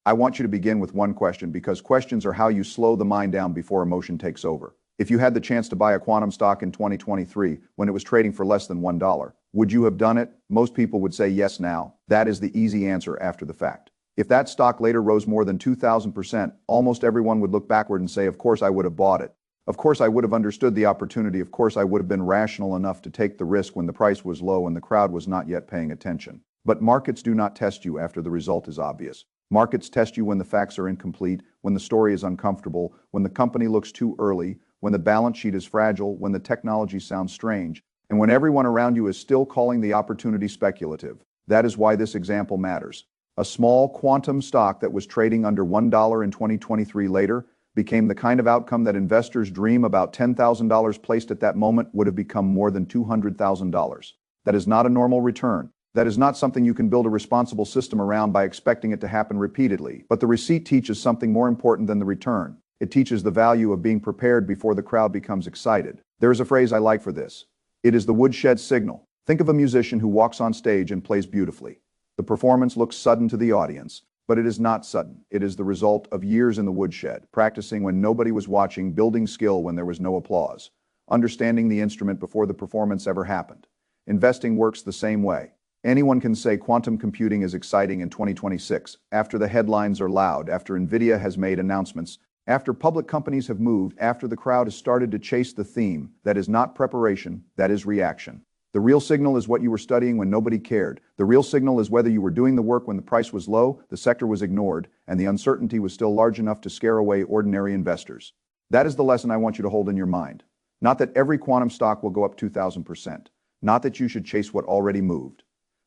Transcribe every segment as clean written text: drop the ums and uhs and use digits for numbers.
I want you to begin with one question because questions are how you slow the mind down before emotion takes over. If you had the chance to buy a quantum stock in 2023 when it was trading for less than $1, would you have done it? Most people would say yes now. That is the easy answer after the fact. If that stock later rose more than 2,000%, almost everyone would look backward and say, of course I would have bought it. Of course I would have understood the opportunity. Of course I would have been rational enough to take the risk when the price was low and the crowd was not yet paying attention. But markets do not test you after the result is obvious. Markets test you when the facts are incomplete, when the story is uncomfortable, when the company looks too early, when the balance sheet is fragile, when the technology sounds strange, and when everyone around you is still calling the opportunity speculative. That is why this example matters. A small quantum stock that was trading under $1 in 2023 later became the kind of outcome that investors dream about. $10,000 placed at that moment would have become more than $200,000. That is not a normal return. That is not something you can build a responsible system around by expecting it to happen repeatedly. But the receipt teaches something more important than the return. It teaches the value of being prepared before the crowd becomes excited. There is a phrase I like for this. It is the woodshed signal. Think of a musician who walks on stage and plays beautifully. The performance looks sudden to the audience, but it is not sudden. It is the result of years in the woodshed, practicing when nobody was watching, building skill when there was no applause, understanding the instrument before the performance ever happened. Investing works the same way. Anyone can say quantum computing is exciting in 2026, after the headlines are loud, after Nvidia has made announcements, after public companies have moved, after the crowd has started to chase the theme. That is not preparation, that is reaction. The real signal is what you were studying when nobody cared. The real signal is whether you were doing the work when the price was low, the sector was ignored, and the uncertainty was still large enough to scare away ordinary investors. That is the lesson I want you to hold in your mind. Not that every quantum stock will go up 2,000%. Not that you should chase what already moved.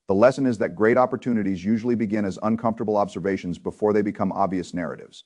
The lesson is that great opportunities usually begin as uncomfortable observations before they become obvious narratives.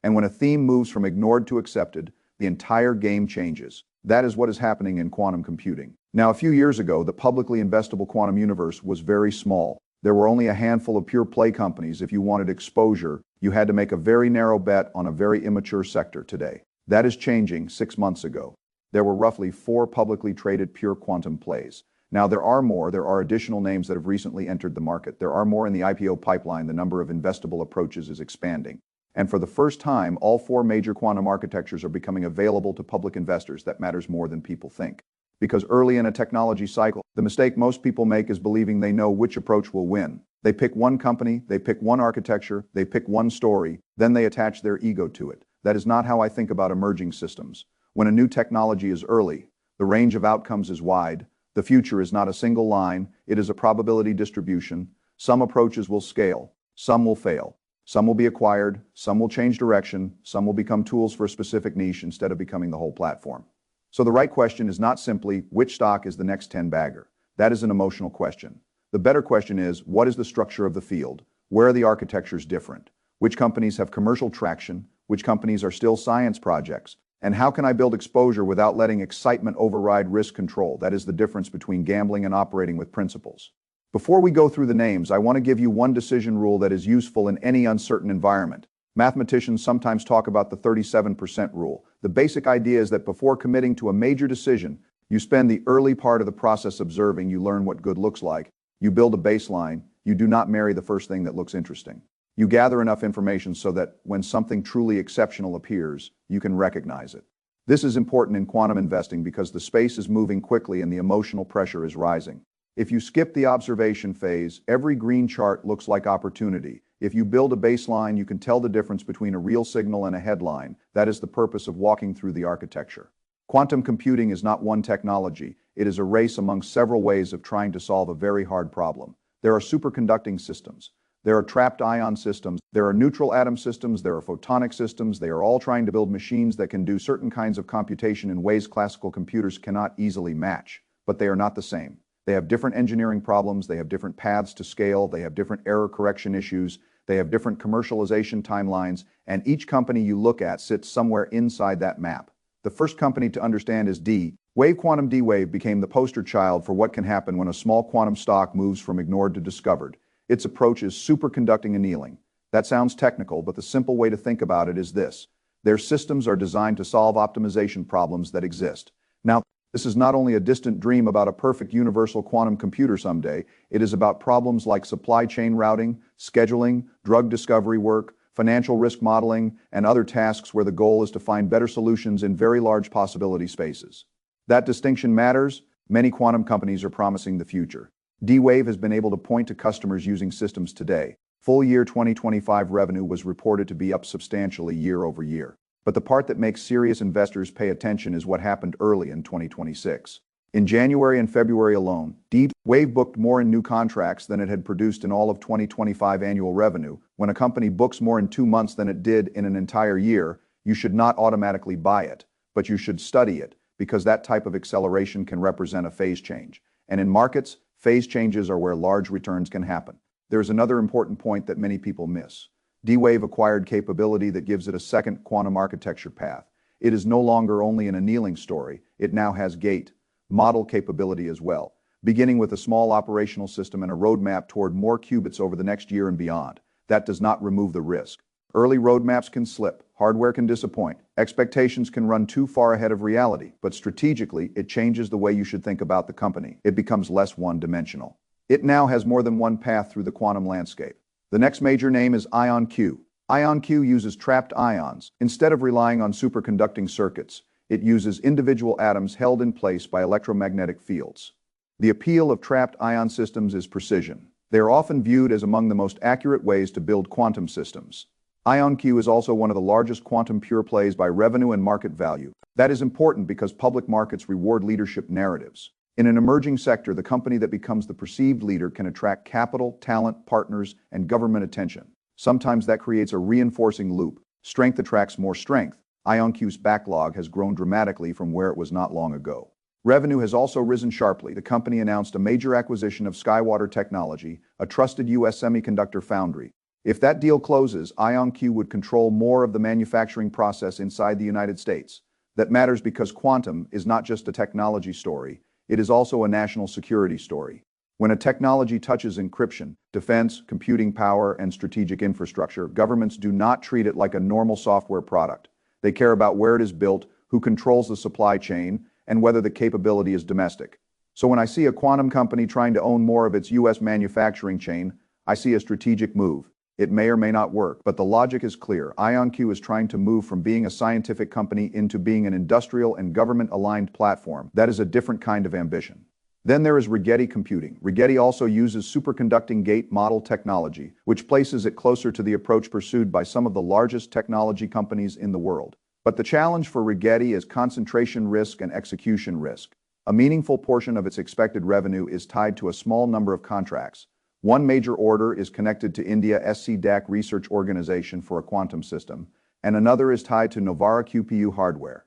And when a theme moves from ignored to accepted, the entire game changes. That is what is happening in quantum computing. Now, a few years ago, the publicly investable quantum universe was very small. There were only a handful of pure play companies. If you wanted exposure, you had to make a very narrow bet on a very immature sector today. That is changing 6 months ago. There were roughly 4 publicly traded pure quantum plays. Now, there are additional names that have recently entered the market. There are more in the IPO pipeline. The number of investable approaches is expanding. And for the first time, all 4 major quantum architectures are becoming available to public investors. That matters more than people think. Because early in a technology cycle, the mistake most people make is believing they know which approach will win. They pick one company, they pick one architecture, they pick one story, then they attach their ego to it. That is not how I think about emerging systems. When a new technology is early, the range of outcomes is wide. The future is not a single line, it is a probability distribution. Some approaches will scale, some will fail. Some will be acquired, some will change direction, some will become tools for a specific niche instead of becoming the whole platform. So the right question is not simply, which stock is the next 10-bagger? That is an emotional question. The better question is, what is the structure of the field? Where are the architectures different? Which companies have commercial traction? Which companies are still science projects? And how can I build exposure without letting excitement override risk control? That is the difference between gambling and operating with principles. Before we go through the names, I want to give you one decision rule that is useful in any uncertain environment. Mathematicians sometimes talk about the 37% rule. The basic idea is that before committing to a major decision, you spend the early part of the process observing, you learn what good looks like, you build a baseline, you do not marry the first thing that looks interesting. You gather enough information so that when something truly exceptional appears, you can recognize it. This is important in quantum investing because the space is moving quickly and the emotional pressure is rising. If you skip the observation phase, every green chart looks like opportunity. If you build a baseline, you can tell the difference between a real signal and a headline. That is the purpose of walking through the architecture. Quantum computing is not one technology. It is a race among several ways of trying to solve a very hard problem. There are superconducting systems. There are trapped ion systems. There are neutral atom systems. There are photonic systems. They are all trying to build machines that can do certain kinds of computation in ways classical computers cannot easily match. But they are not the same. They have different engineering problems, they have different paths to scale, they have different error correction issues, they have different commercialization timelines, and each company you look at sits somewhere inside that map. The first company to understand is D-Wave. Quantum D-Wave became the poster child for what can happen when a small quantum stock moves from ignored to discovered. Its approach is superconducting annealing. That sounds technical, but the simple way to think about it is this. Their systems are designed to solve optimization problems that exist. Now, this is not only a distant dream about a perfect universal quantum computer someday, it is about problems like supply chain routing, scheduling, drug discovery work, financial risk modeling, and other tasks where the goal is to find better solutions in very large possibility spaces. That distinction matters. Many quantum companies are promising the future. D-Wave has been able to point to customers using systems today. Full year 2025 revenue was reported to be up substantially year over year. But the part that makes serious investors pay attention is what happened early in 2026. In January and February alone, D-Wave booked more in new contracts than it had produced in all of 2025 annual revenue. When a company books more in 2 months than it did in an entire year, you should not automatically buy it, but you should study it, because that type of acceleration can represent a phase change. And in markets, phase changes are where large returns can happen. There's another important point that many people miss. D-Wave acquired capability that gives it a second quantum architecture path. It is no longer only an annealing story, it now has gate model capability as well, beginning with a small operational system and a roadmap toward more qubits over the next year and beyond. That does not remove the risk. Early roadmaps can slip, hardware can disappoint, expectations can run too far ahead of reality, but strategically, it changes the way you should think about the company. It becomes less one-dimensional. It now has more than one path through the quantum landscape. The next major name is IonQ. IonQ uses trapped ions. Instead of relying on superconducting circuits, it uses individual atoms held in place by electromagnetic fields. The appeal of trapped ion systems is precision. They are often viewed as among the most accurate ways to build quantum systems. IonQ is also one of the largest quantum pure plays by revenue and market value. That is important because public markets reward leadership narratives. In an emerging sector, the company that becomes the perceived leader can attract capital, talent, partners, and government attention. Sometimes that creates a reinforcing loop. Strength attracts more strength. IonQ's backlog has grown dramatically from where it was not long ago. Revenue has also risen sharply. The company announced a major acquisition of Skywater Technology, a trusted U.S. semiconductor foundry. If that deal closes, IonQ would control more of the manufacturing process inside the United States. That matters because quantum is not just a technology story, it is also a national security story. When a technology touches encryption, defense, computing power, and strategic infrastructure, governments do not treat it like a normal software product. They care about where it is built, who controls the supply chain, and whether the capability is domestic. So when I see a quantum company trying to own more of its U.S. manufacturing chain, I see a strategic move. It may or may not work, but the logic is clear. IonQ is trying to move from being a scientific company into being an industrial and government-aligned platform. That is a different kind of ambition. Then there is Rigetti Computing. Rigetti also uses superconducting gate model technology, which places it closer to the approach pursued by some of the largest technology companies in the world. But the challenge for Rigetti is concentration risk and execution risk. A meaningful portion of its expected revenue is tied to a small number of contracts. One major order is connected to India SCDAC Research Organization for a quantum system, and another is tied to Novara QPU hardware.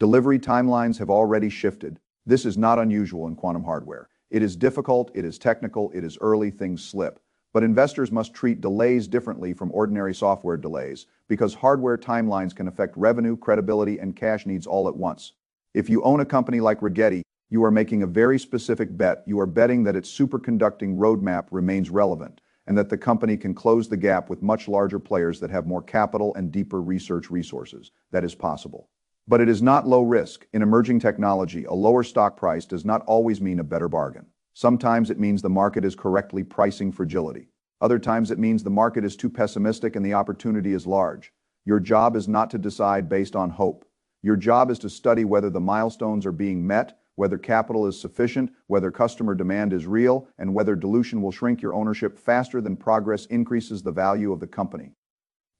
Delivery timelines have already shifted. This is not unusual in quantum hardware. It is difficult, it is technical, it is early, things slip. But investors must treat delays differently from ordinary software delays, because hardware timelines can affect revenue, credibility, and cash needs all at once. If you own a company like Rigetti, you are making a very specific bet. You are betting that its superconducting roadmap remains relevant, and that the company can close the gap with much larger players that have more capital and deeper research resources. That is possible. But it is not low risk. In emerging technology, a lower stock price does not always mean a better bargain. Sometimes it means the market is correctly pricing fragility. Other times it means the market is too pessimistic and the opportunity is large. Your job is not to decide based on hope. Your job is to study whether the milestones are being met, whether capital is sufficient, whether customer demand is real, and whether dilution will shrink your ownership faster than progress increases the value of the company.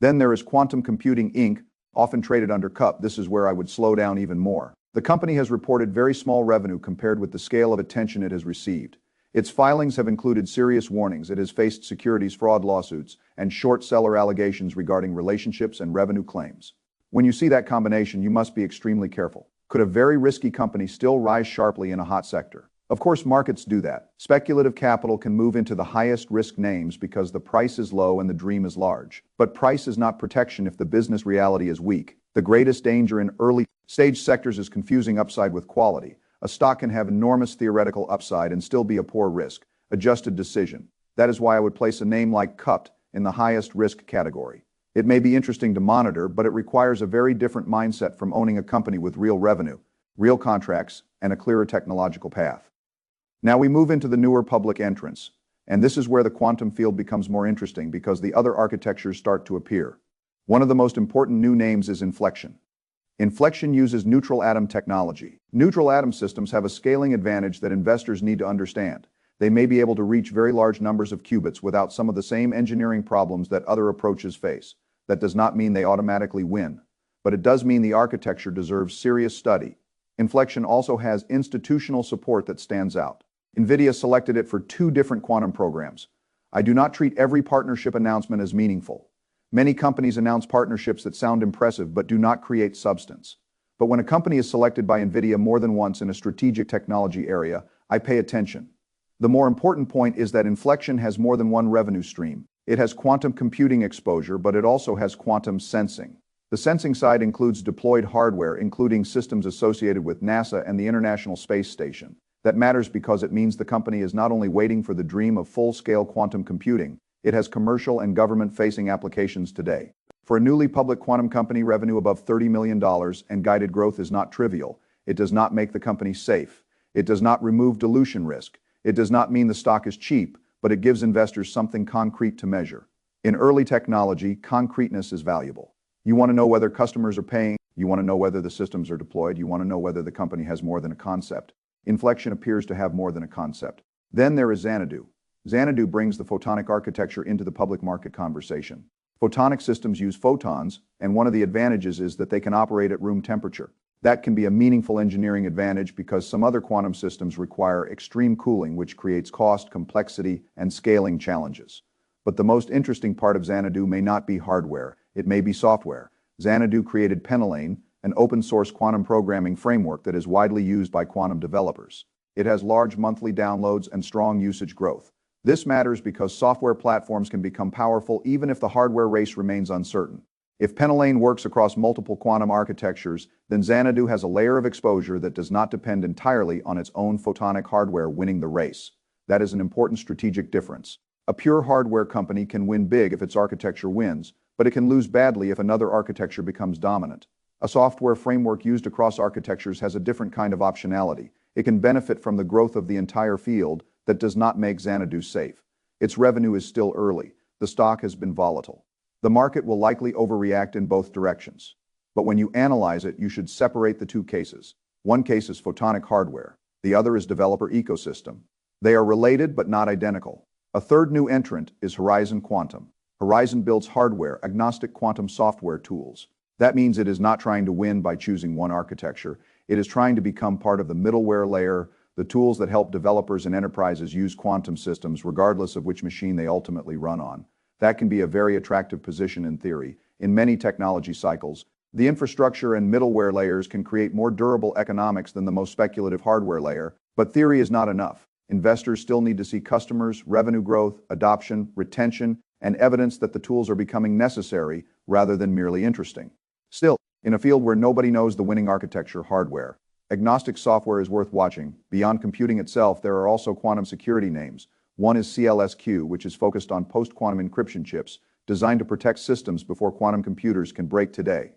Then there is Quantum Computing Inc., often traded under CUP. This is where I would slow down even more. The company has reported very small revenue compared with the scale of attention it has received. Its filings have included serious warnings. It has faced securities fraud lawsuits and short seller allegations regarding relationships and revenue claims. When you see that combination, you must be extremely careful. Could a very risky company still rise sharply in a hot sector? Of course, markets do that. Speculative capital can move into the highest risk names because the price is low and the dream is large. But price is not protection if the business reality is weak. The greatest danger in early stage sectors is confusing upside with quality. A stock can have enormous theoretical upside and still be a poor risk, adjusted decision. That is why I would place a name like CUPT in the highest risk category. It may be interesting to monitor, but it requires a very different mindset from owning a company with real revenue, real contracts, and a clearer technological path. Now we move into the newer public entrants, and this is where the quantum field becomes more interesting because the other architectures start to appear. One of the most important new names is Inflection. Inflection uses neutral atom technology. Neutral atom systems have a scaling advantage that investors need to understand. They may be able to reach very large numbers of qubits without some of the same engineering problems that other approaches face. That does not mean they automatically win, but it does mean the architecture deserves serious study. Inflection also has institutional support that stands out. NVIDIA selected it for 2 different quantum programs. I do not treat every partnership announcement as meaningful. Many companies announce partnerships that sound impressive but do not create substance. But when a company is selected by NVIDIA more than once in a strategic technology area, I pay attention. The more important point is that Inflection has more than one revenue stream. It has quantum computing exposure, but it also has quantum sensing. The sensing side includes deployed hardware, including systems associated with NASA and the International Space Station. That matters because it means the company is not only waiting for the dream of full-scale quantum computing, it has commercial and government-facing applications today. For a newly public quantum company, revenue above $30 million and guided growth is not trivial. It does not make the company safe. It does not remove dilution risk. It does not mean the stock is cheap, but it gives investors something concrete to measure. In early technology, concreteness is valuable. You want to know whether customers are paying. You want to know whether the systems are deployed. You want to know whether the company has more than a concept. Inflection appears to have more than a concept. Then there is Xanadu. Xanadu brings the photonic architecture into the public market conversation. Photonic systems use photons, and one of the advantages is that they can operate at room temperature. That can be a meaningful engineering advantage because some other quantum systems require extreme cooling, which creates cost, complexity, and scaling challenges. But the most interesting part of Xanadu may not be hardware, it may be software. Xanadu created Penalane, an open-source quantum programming framework that is widely used by quantum developers. It has large monthly downloads and strong usage growth. This matters because software platforms can become powerful even if the hardware race remains uncertain. If Penalane works across multiple quantum architectures, then Xanadu has a layer of exposure that does not depend entirely on its own photonic hardware winning the race. That is an important strategic difference. A pure hardware company can win big if its architecture wins, but it can lose badly if another architecture becomes dominant. A software framework used across architectures has a different kind of optionality. It can benefit from the growth of the entire field that does not make Xanadu safe. Its revenue is still early. The stock has been volatile. The market will likely overreact in both directions. But when you analyze it, you should separate the 2 cases. One case is photonic hardware. The other is developer ecosystem. They are related but not identical. A third new entrant is Horizon Quantum. Horizon builds hardware-agnostic quantum software tools. That means it is not trying to win by choosing one architecture. It is trying to become part of the middleware layer, the tools that help developers and enterprises use quantum systems regardless of which machine they ultimately run on. That can be a very attractive position in theory. In many technology cycles, the infrastructure and middleware layers can create more durable economics than the most speculative hardware layer, but theory is not enough. Investors still need to see customers, revenue growth, adoption, retention, and evidence that the tools are becoming necessary rather than merely interesting. Still, in a field where nobody knows the winning architecture, hardware, agnostic software is worth watching. Beyond computing itself, there are also quantum security names. One is CLSQ, which is focused on post-quantum encryption chips designed to protect systems before quantum computers can break today.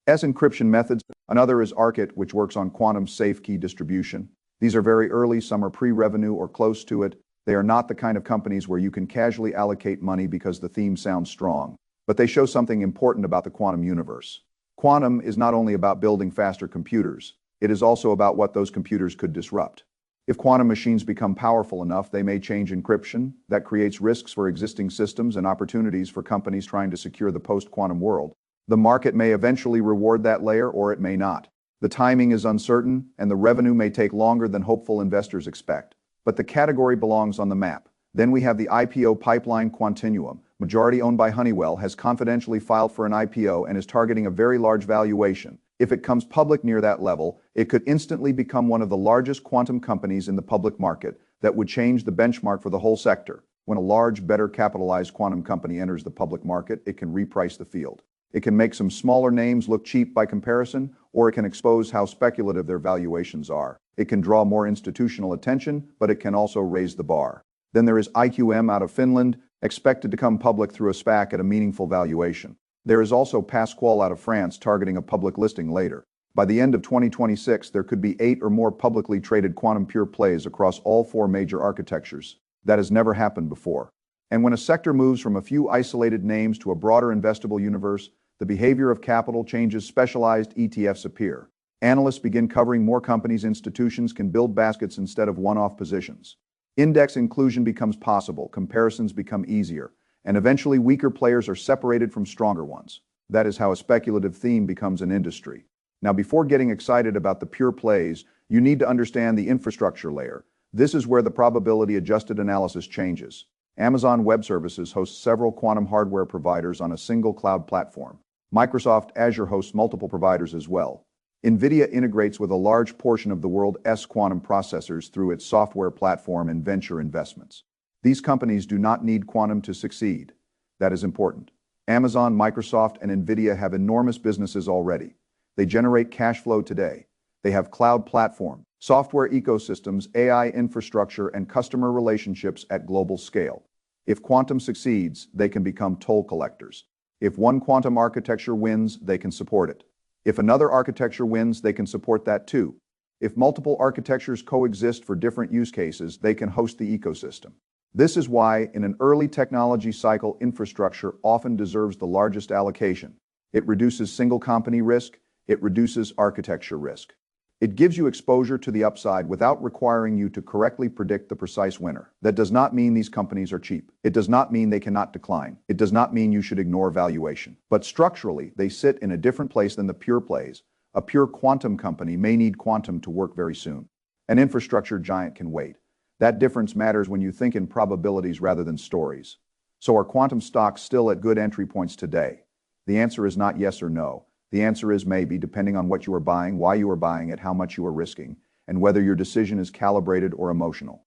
Encryption methods. Another is Archit, which works on quantum safe key distribution. These are very early, some are pre-revenue or close to it. They are not the kind of companies where you can casually allocate money because the theme sounds strong, but they show something important about the quantum universe. Quantum is not only about building faster computers, it is also about what those computers could disrupt. If quantum machines become powerful enough, they may change encryption. That creates risks for existing systems and opportunities for companies trying to secure the post-quantum world. The market may eventually reward that layer, or it may not. The timing is uncertain, and the revenue may take longer than hopeful investors expect. But the category belongs on the map. Then we have the IPO pipeline. Quantinuum, majority owned by Honeywell, has confidentially filed for an IPO and is targeting a very large valuation. If it comes public near that level, it could instantly become one of the largest quantum companies in the public market that would change the benchmark for the whole sector. When a large, better capitalized quantum company enters the public market, it can reprice the field. It can make some smaller names look cheap by comparison, or it can expose how speculative their valuations are. It can draw more institutional attention, but it can also raise the bar. Then there is IQM out of Finland, expected to come public through a SPAC at a meaningful valuation. There is also Pasquale out of France targeting a public listing later. By the end of 2026, there could be 8 or more publicly traded quantum pure plays across all 4 major architectures. That has never happened before. And when a sector moves from a few isolated names to a broader investable universe, the behavior of capital changes. Specialized ETFs appear. Analysts begin covering more companies. Institutions can build baskets instead of one-off positions. Index inclusion becomes possible, comparisons become easier, and eventually weaker players are separated from stronger ones. That is how a speculative theme becomes an industry. Now, before getting excited about the pure plays, you need to understand the infrastructure layer. This is where the probability-adjusted analysis changes. Amazon Web Services hosts several quantum hardware providers on a single cloud platform. Microsoft Azure hosts multiple providers as well. NVIDIA integrates with a large portion of the world's quantum processors through its software platform and venture investments. These companies do not need quantum to succeed. That is important. Amazon, Microsoft, and NVIDIA have enormous businesses already. They generate cash flow today. They have cloud platform, software ecosystems, AI infrastructure, and customer relationships at global scale. If quantum succeeds, they can become toll collectors. If one quantum architecture wins, they can support it. If another architecture wins, they can support that too. If multiple architectures coexist for different use cases, they can host the ecosystem. This is why, in an early technology cycle, infrastructure often deserves the largest allocation. It reduces single company risk. It reduces architecture risk. It gives you exposure to the upside without requiring you to correctly predict the precise winner. That does not mean these companies are cheap. It does not mean they cannot decline. It does not mean you should ignore valuation. But structurally, they sit in a different place than the pure plays. A pure quantum company may need quantum to work very soon. An infrastructure giant can wait. That difference matters when you think in probabilities rather than stories. So are quantum stocks still at good entry points today? The answer is not yes or no. The answer is maybe, depending on what you are buying, why you are buying it, how much you are risking, and whether your decision is calibrated or emotional.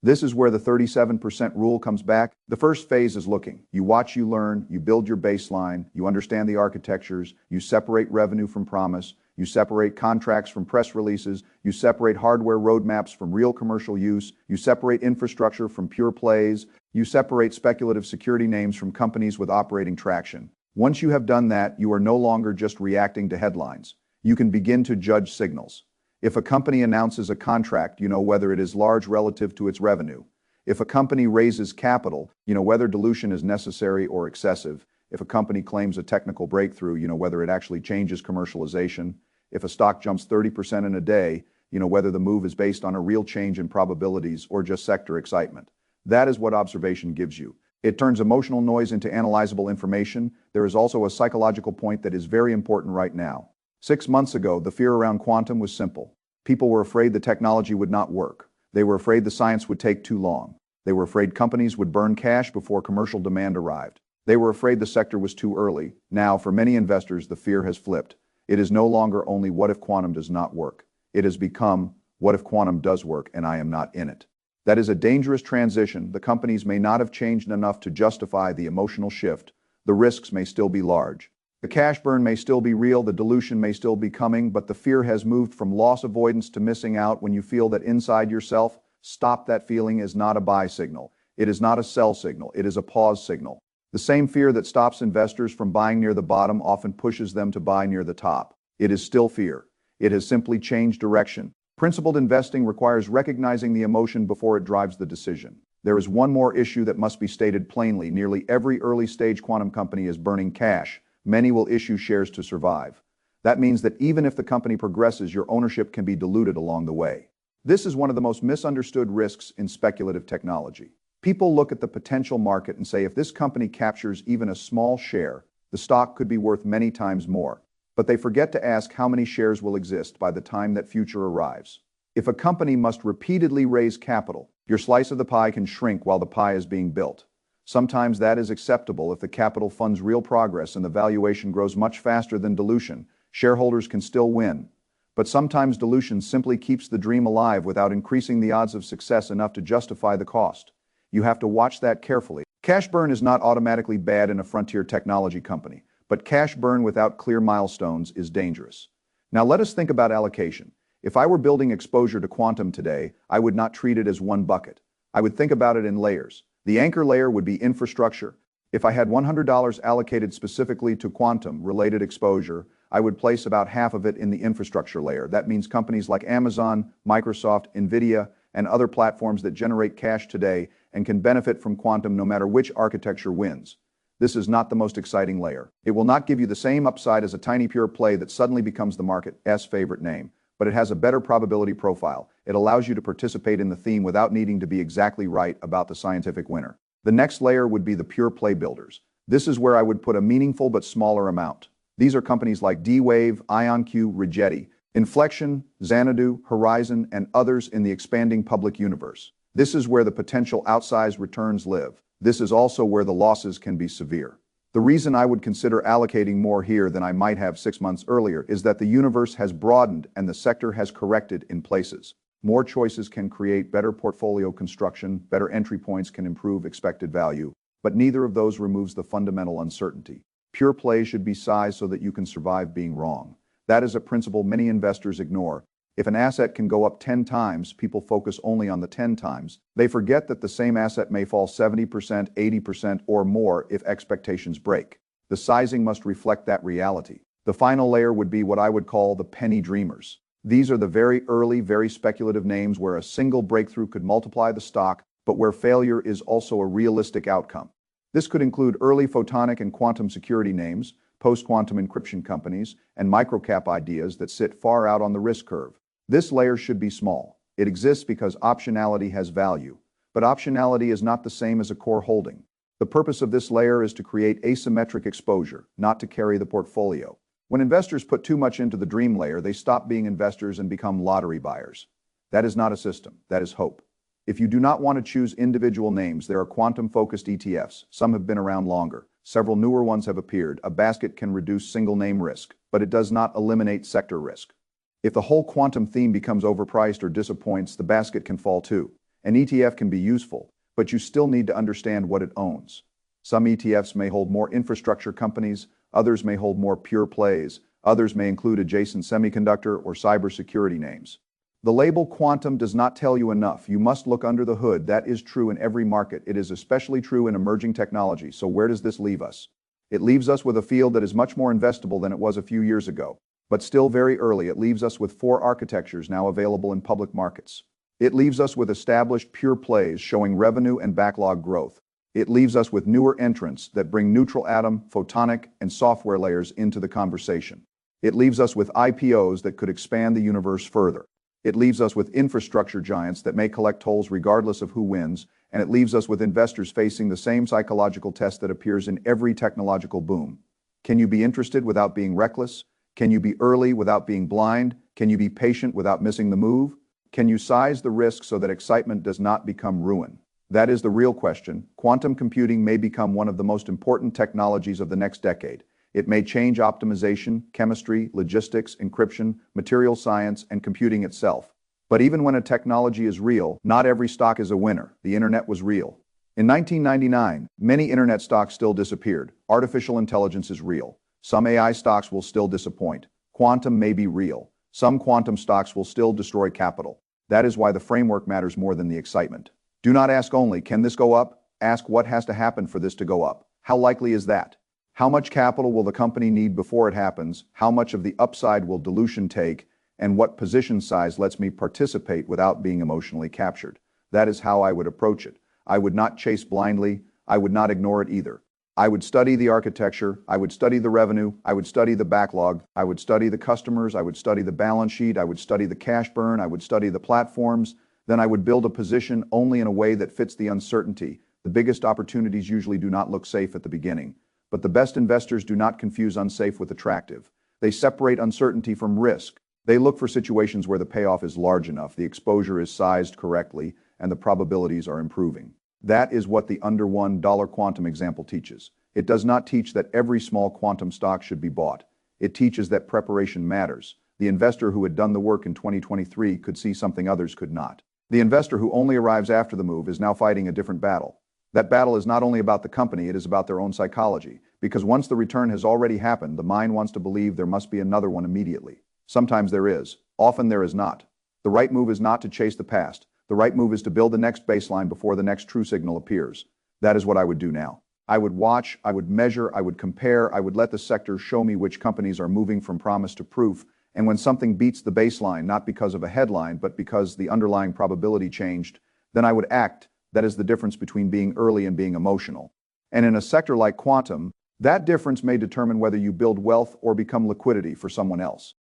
This is where the 37% rule comes back. The first phase is looking. You watch, you learn, you build your baseline, you understand the architectures, you separate revenue from promise, you separate contracts from press releases, you separate hardware roadmaps from real commercial use, you separate infrastructure from pure plays, you separate speculative security names from companies with operating traction. Once you have done that, you are no longer just reacting to headlines. You can begin to judge signals. If a company announces a contract, you know whether it is large relative to its revenue. If a company raises capital, you know whether dilution is necessary or excessive. If a company claims a technical breakthrough, you know whether it actually changes commercialization. If a stock jumps 30% in a day, you know whether the move is based on a real change in probabilities or just sector excitement. That is what observation gives you. It turns emotional noise into analyzable information. There is also a psychological point that is very important right now. 6 months ago, the fear around quantum was simple. People were afraid the technology would not work. They were afraid the science would take too long. They were afraid companies would burn cash before commercial demand arrived. They were afraid the sector was too early. Now, for many investors, the fear has flipped. It is no longer only what if quantum does not work. It has become what if quantum does work and I am not in it. That is a dangerous transition. The companies may not have changed enough to justify the emotional shift. The risks may still be large. The cash burn may still be real. The dilution may still be coming, but the fear has moved from loss avoidance to missing out. When you feel that inside yourself, stop. That feeling is not a buy signal. It is not a sell signal. It is a pause signal. The same fear that stops investors from buying near the bottom often pushes them to buy near the top. It is still fear. It has simply changed direction. Principled investing requires recognizing the emotion before it drives the decision. There is one more issue that must be stated plainly. Nearly every early-stage quantum company is burning cash. Many will issue shares to survive. That means that even if the company progresses, your ownership can be diluted along the way. This is one of the most misunderstood risks in speculative technology. People look at the potential market and say, if this company captures even a small share, the stock could be worth many times more. But they forget to ask how many shares will exist by the time that future arrives. If a company must repeatedly raise capital, your slice of the pie can shrink while the pie is being built. Sometimes that is acceptable if the capital funds real progress and the valuation grows much faster than dilution. Shareholders can still win. But sometimes dilution simply keeps the dream alive without increasing the odds of success enough to justify the cost. You have to watch that carefully. Cash burn is not automatically bad in a frontier technology company. But cash burn without clear milestones is dangerous. Now let us think about allocation. If I were building exposure to quantum today, I would not treat it as one bucket. I would think about it in layers. The anchor layer would be infrastructure. If I had $100 allocated specifically to quantum-related exposure, I would place about half of it in the infrastructure layer. That means companies like Amazon, Microsoft, NVIDIA, and other platforms that generate cash today and can benefit from quantum no matter which architecture wins. This is not the most exciting layer. It will not give you the same upside as a tiny pure play that suddenly becomes the market's favorite name, but it has a better probability profile. It allows you to participate in the theme without needing to be exactly right about the scientific winner. The next layer would be the pure play builders. This is where I would put a meaningful but smaller amount. These are companies like D-Wave, IonQ, Rigetti, Inflection, Xanadu, Horizon, and others in the expanding public universe. This is where the potential outsized returns live. This is also where the losses can be severe. The reason I would consider allocating more here than I might have 6 months earlier is that the universe has broadened and the sector has corrected in places. More choices can create better portfolio construction, better entry points can improve expected value, but neither of those removes the fundamental uncertainty. Pure play should be sized so that you can survive being wrong. That is a principle many investors ignore. If an asset can go up 10 times, people focus only on the 10 times. They forget that the same asset may fall 70%, 80%, or more if expectations break. The sizing must reflect that reality. The final layer would be what I would call the penny dreamers. These are the very early, very speculative names where a single breakthrough could multiply the stock, but where failure is also a realistic outcome. This could include early photonic and quantum security names, post-quantum encryption companies, and microcap ideas that sit far out on the risk curve. This layer should be small. It exists because optionality has value, but optionality is not the same as a core holding. The purpose of this layer is to create asymmetric exposure, not to carry the portfolio. When investors put too much into the dream layer, they stop being investors and become lottery buyers. That is not a system, that is hope. If you do not want to choose individual names, there are quantum-focused ETFs. Some have been around longer. Several newer ones have appeared. A basket can reduce single-name risk, but it does not eliminate sector risk. If the whole quantum theme becomes overpriced or disappoints, the basket can fall too. An ETF can be useful, but you still need to understand what it owns. Some ETFs may hold more infrastructure companies, others may hold more pure plays, others may include adjacent semiconductor or cybersecurity names. The label quantum does not tell you enough. You must look under the hood. That is true in every market. It is especially true in emerging technology. So where does this leave us? It leaves us with a field that is much more investable than it was a few years ago. But still very early, it leaves us with 4 architectures now available in public markets. It leaves us with established pure plays showing revenue and backlog growth. It leaves us with newer entrants that bring neutral atom, photonic, and software layers into the conversation. It leaves us with IPOs that could expand the universe further. It leaves us with infrastructure giants that may collect tolls regardless of who wins, and it leaves us with investors facing the same psychological test that appears in every technological boom. Can you be interested without being reckless? Can you be early without being blind? Can you be patient without missing the move? Can you size the risk so that excitement does not become ruin? That is the real question. Quantum computing may become one of the most important technologies of the next decade. It may change optimization, chemistry, logistics, encryption, material science, and computing itself. But even when a technology is real, not every stock is a winner. The internet was real. In 1999, many internet stocks still disappeared. Artificial intelligence is real. Some AI stocks will still disappoint. Quantum may be real. Some quantum stocks will still destroy capital. That is why the framework matters more than the excitement. Do not ask only, can this go up? Ask what has to happen for this to go up. How likely is that? How much capital will the company need before it happens? How much of the upside will dilution take? And what position size lets me participate without being emotionally captured? That is how I would approach it. I would not chase blindly. I would not ignore it either. I would study the architecture, I would study the revenue, I would study the backlog, I would study the customers, I would study the balance sheet, I would study the cash burn, I would study the platforms, then I would build a position only in a way that fits the uncertainty. The biggest opportunities usually do not look safe at the beginning, but the best investors do not confuse unsafe with attractive. They separate uncertainty from risk. They look for situations where the payoff is large enough, the exposure is sized correctly, and the probabilities are improving. That is what the under $1 quantum example teaches. It does not teach that every small quantum stock should be bought. It teaches that preparation matters. The investor who had done the work in 2023 could see something others could not. The investor who only arrives after the move is now fighting a different battle. That battle is not only about the company, it is about their own psychology. Because once the return has already happened, the mind wants to believe there must be another one immediately. Sometimes there is. Often there is not. The right move is not to chase the past. The right move is to build the next baseline before the next true signal appears. That is what I would do now. I would watch, I would measure, I would compare, I would let the sector show me which companies are moving from promise to proof, and when something beats the baseline, not because of a headline, but because the underlying probability changed, then I would act, That is the difference between being early and being emotional. And in a sector like quantum, that difference may determine whether you build wealth or become liquidity for someone else.